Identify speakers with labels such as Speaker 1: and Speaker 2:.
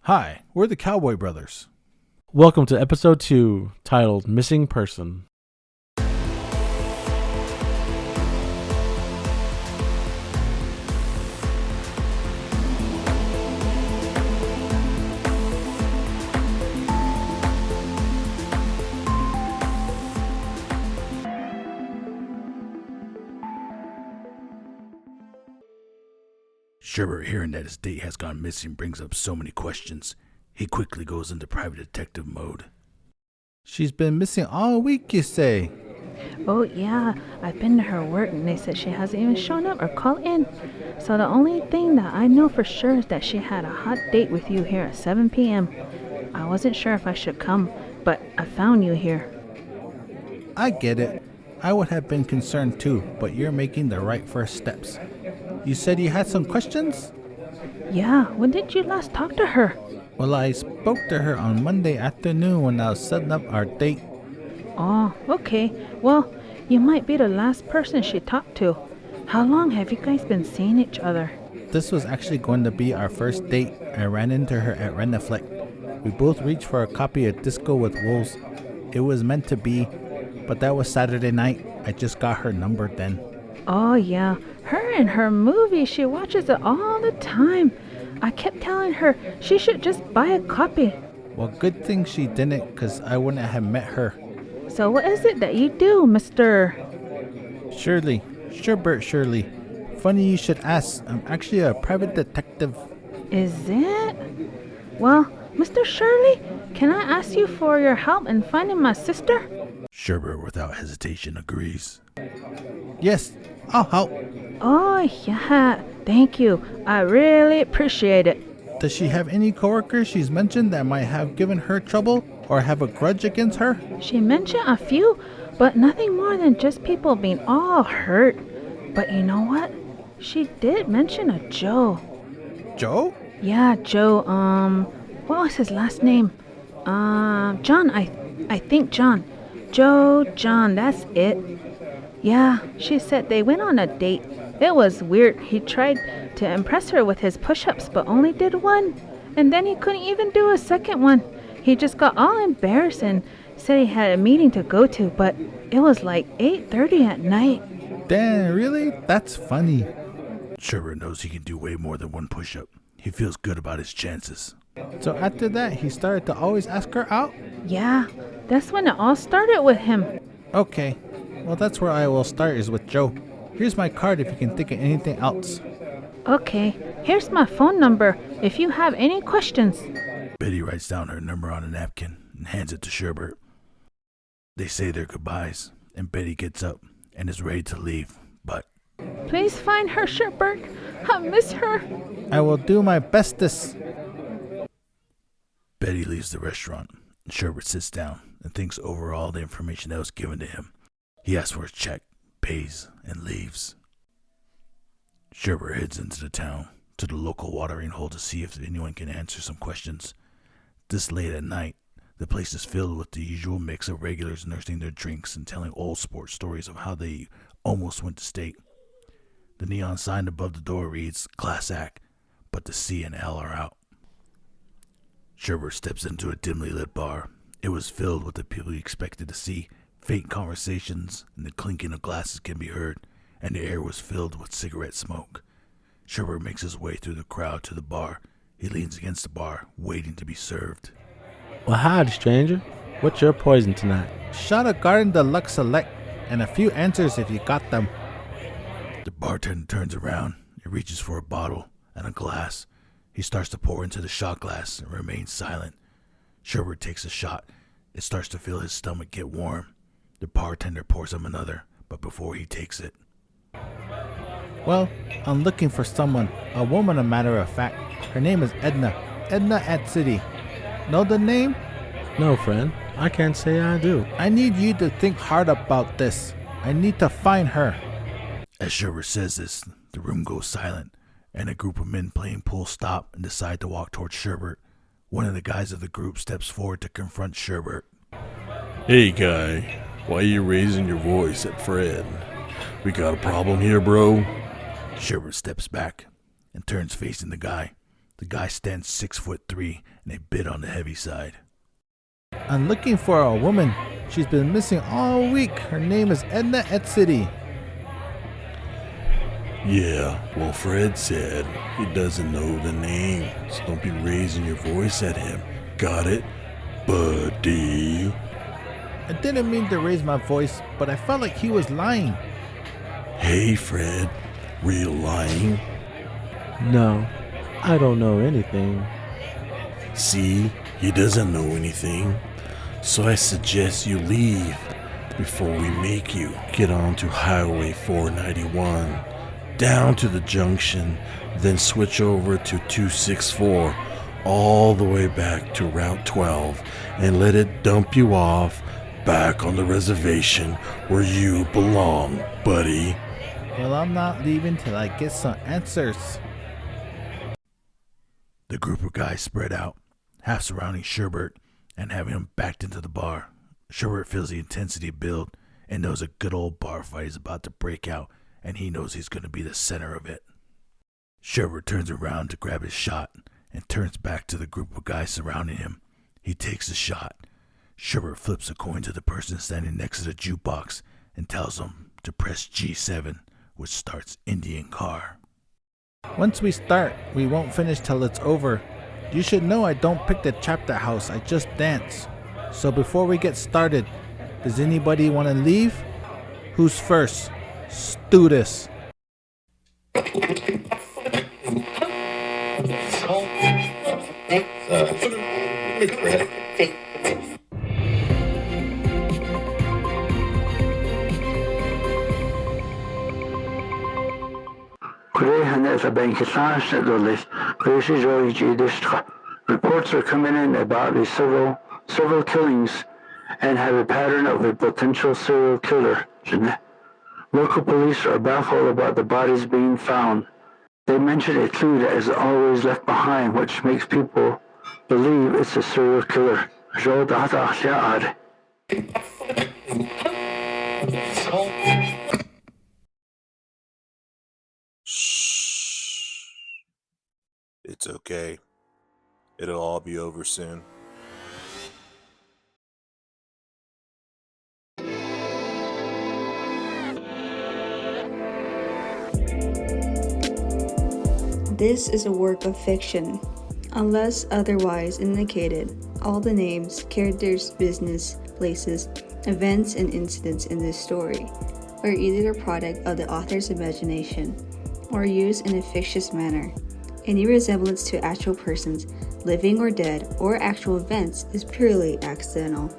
Speaker 1: Hi, we're the Cowboy Brothers.
Speaker 2: Welcome to episode 2, titled Missing Person.
Speaker 1: Sherbert, hearing that his date has gone missing, brings up so many questions. He quickly goes into private detective mode. She's been missing all week, you say?
Speaker 3: Oh yeah, I've been to her work and they said she hasn't even shown up or called in. So the only thing that I know for sure is that she had a hot date with you here at 7 p.m. I wasn't sure if I should come, but I found you here.
Speaker 1: I get it. I would have been concerned too, but you're making the right first steps. You said you had some questions?
Speaker 3: Yeah, when did you last talk to her?
Speaker 1: Well, I spoke to her on Monday afternoon when I was setting up our date.
Speaker 3: Oh, okay. Well, you might be the last person she talked to. How long have you guys been seeing each other?
Speaker 1: This was actually going to be our first date. I ran into her at Renafleck. We both reached for a copy of Disco with Wolves. It was meant to be, but that was Saturday night. I just got her number then.
Speaker 3: Oh yeah, her and her movie, she watches it all the time. I kept telling her she should just buy a copy.
Speaker 1: Well, good thing she didn't, because I wouldn't have met her.
Speaker 3: So what is it that you do, Mr.
Speaker 1: Sherbert Shirley. Funny you should ask. I'm actually a private detective.
Speaker 3: Is it? Well, Mr. Shirley, can I ask you for your help in finding my sister?
Speaker 1: Sherbert, without hesitation, agrees. Yes, I'll help.
Speaker 3: Oh yeah, thank you. I really appreciate it.
Speaker 1: Does she have any coworkers she's mentioned that might have given her trouble or have a grudge against her?
Speaker 3: She mentioned a few, but nothing more than just people being all hurt. But you know what? She did mention a Joe.
Speaker 1: Joe?
Speaker 3: Yeah, Joe, what was his last name? John, I think John. John, that's it. Yeah, she said they went on a date. It was weird. He tried to impress her with his push-ups, but only did one. And then he couldn't even do a second one. He just got all embarrassed and said he had a meeting to go to, but it was like 8:30 at night.
Speaker 1: Damn, really? That's funny. Sherbert knows he can do way more than one push-up. He feels good about his chances. So after that, he started to always ask her out?
Speaker 3: Yeah, that's when it all started with him.
Speaker 1: Okay. Well, that's where I will start, is with Joe. Here's my card if you can think of anything else.
Speaker 3: Okay, here's my phone number if you have any questions.
Speaker 1: Betty writes down her number on a napkin and hands it to Sherbert. They say their goodbyes, and Betty gets up and is ready to leave, but...
Speaker 3: Please find her, Sherbert. I miss her.
Speaker 1: I will do my bestest. Betty leaves the restaurant, and Sherbert sits down and thinks over all the information that was given to him. He asks for his check, pays, and leaves. Sherbert heads into the town, to the local watering hole to see if anyone can answer some questions. This late at night, the place is filled with the usual mix of regulars nursing their drinks and telling old sports stories of how they almost went to state. The neon sign above the door reads, Class Act, but the C and L are out. Sherbert steps into a dimly lit bar. It was filled with the people he expected to see. Faint conversations and the clinking of glasses can be heard, and the air was filled with cigarette smoke. Sherbert makes his way through the crowd to the bar. He leans against the bar, waiting to be served.
Speaker 2: Well, howdy, stranger. What's your poison tonight?
Speaker 1: Shot of Garden Deluxe Select, and a few answers if you got them. The bartender turns around and reaches for a bottle and a glass. He starts to pour into the shot glass and remains silent. Sherbert takes a shot. It starts to feel his stomach get warm. The bartender pours him another, but before he takes it. Well, I'm looking for someone, a woman, a matter of fact. Her name is Edna. Edna at City. Know the name?
Speaker 2: No, friend. I can't say I do.
Speaker 1: I need you to think hard about this. I need to find her. As Sherbert says this, the room goes silent, and a group of men playing pool stop and decide to walk towards Sherbert. One of the guys of the group steps forward to confront Sherbert.
Speaker 4: Hey, guy. Why are you raising your voice at Fred? We got a problem here, bro?
Speaker 1: Sherbert steps back and turns facing the guy. The guy stands 6'3" and a bit on the heavy side.
Speaker 5: I'm looking for a woman. She's been missing all week. Her name is Edna Etzity.
Speaker 4: Yeah, well, Fred said he doesn't know the name, so don't be raising your voice at him. Got it, buddy?
Speaker 5: I didn't mean to raise my voice, but I felt like he was lying.
Speaker 4: Hey, Fred, were you lying?
Speaker 2: No, I don't know anything.
Speaker 4: See, he doesn't know anything. So I suggest you leave before we make you get onto Highway 491, down to the junction, then switch over to 264, all the way back to Route 12, and let it dump you off back on the reservation where you belong, buddy.
Speaker 5: Well, I'm not leaving till I get some answers.
Speaker 1: The group of guys spread out, half surrounding Sherbert and having him backed into the bar. Sherbert feels the intensity build and knows a good old bar fight is about to break out, and he knows he's going to be the center of it. Sherbert turns around to grab his shot and turns back to the group of guys surrounding him. He takes the shot. Sherbert flips a coin to the person standing next to the jukebox and tells them to press G7, which starts Indian car.
Speaker 5: Once we start, we won't finish till it's over. You should know I don't pick the chapter house, I just dance. So before we get started, does anybody want to leave? Who's first? Let's do this.
Speaker 6: Reports are coming in about several killings and have a pattern of a potential serial killer. Local police are baffled about the bodies being found. They mention a clue that is always left behind, which makes people believe it's a serial killer.
Speaker 7: Shh. It's okay. It'll all be over soon.
Speaker 8: This is a work of fiction. Unless otherwise indicated, all the names, characters, business, places, events, and incidents in this story are either a product of the author's imagination or used in a fictitious manner. Any resemblance to actual persons, living or dead, or actual events is purely accidental.